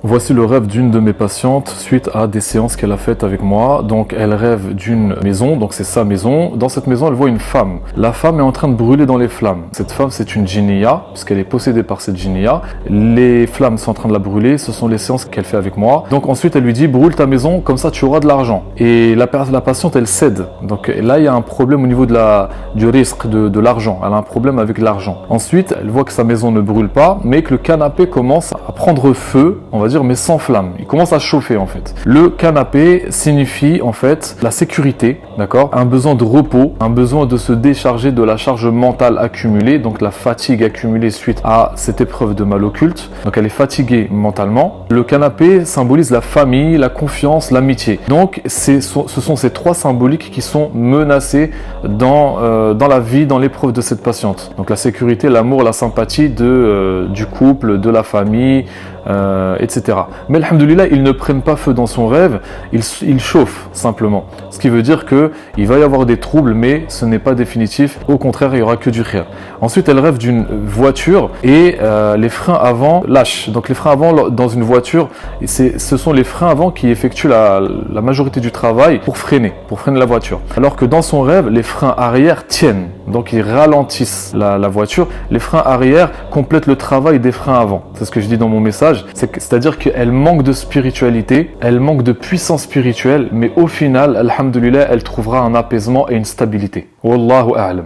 Voici le rêve d'une de mes patientes suite à des séances qu'elle a faites avec moi. Donc elle rêve d'une maison, donc c'est sa maison. Dans cette maison, elle voit une femme. La femme est en train de brûler dans les flammes. Cette femme, c'est une djinniya, puisqu'elle est possédée par cette djinniya. Les flammes sont en train de la brûler, ce sont les séances qu'elle fait avec moi. Donc ensuite, elle lui dit, brûle ta maison, comme ça tu auras de l'argent. Et la patiente, elle cède. Donc là, il y a un problème au niveau du risque de l'argent. Elle a un problème avec l'argent. Ensuite, elle voit que sa maison ne brûle pas, mais que le canapé commence à prendre feu, on va dire, mais sans flamme. Il commence à chauffer en fait. Le canapé signifie en fait la sécurité, d'accord? Un besoin de repos, un besoin de se décharger de la charge mentale accumulée, donc la fatigue accumulée suite à cette épreuve de mal occulte. Donc elle est fatiguée mentalement. Le canapé symbolise la famille, la confiance, l'amitié. Donc ce sont ces trois symboliques qui sont menacés dans la vie, dans l'épreuve de cette patiente. Donc la sécurité, l'amour, la sympathie du couple, de la famille, etc. Mais alhamdoulilah, ils ne prennent pas feu dans son rêve, ils chauffent simplement. Ce qui veut dire qu'il va y avoir des troubles, mais ce n'est pas définitif. Au contraire, il n'y aura que du khir. Ensuite, elle rêve d'une voiture et les freins avant lâchent. Donc les freins avant dans une voiture, ce sont les freins avant qui effectuent la majorité du travail pour freiner la voiture. Alors que dans son rêve, les freins arrière tiennent. Donc ils ralentissent la voiture. Les freins arrière complètent le travail des freins avant. C'est ce que je dis dans mon message. C'est-à-dire qu'elle manque de spiritualité, elle manque de puissance spirituelle, mais au final, alhamdoulilah, elle trouvera un apaisement et une stabilité. Wallahu a'lam.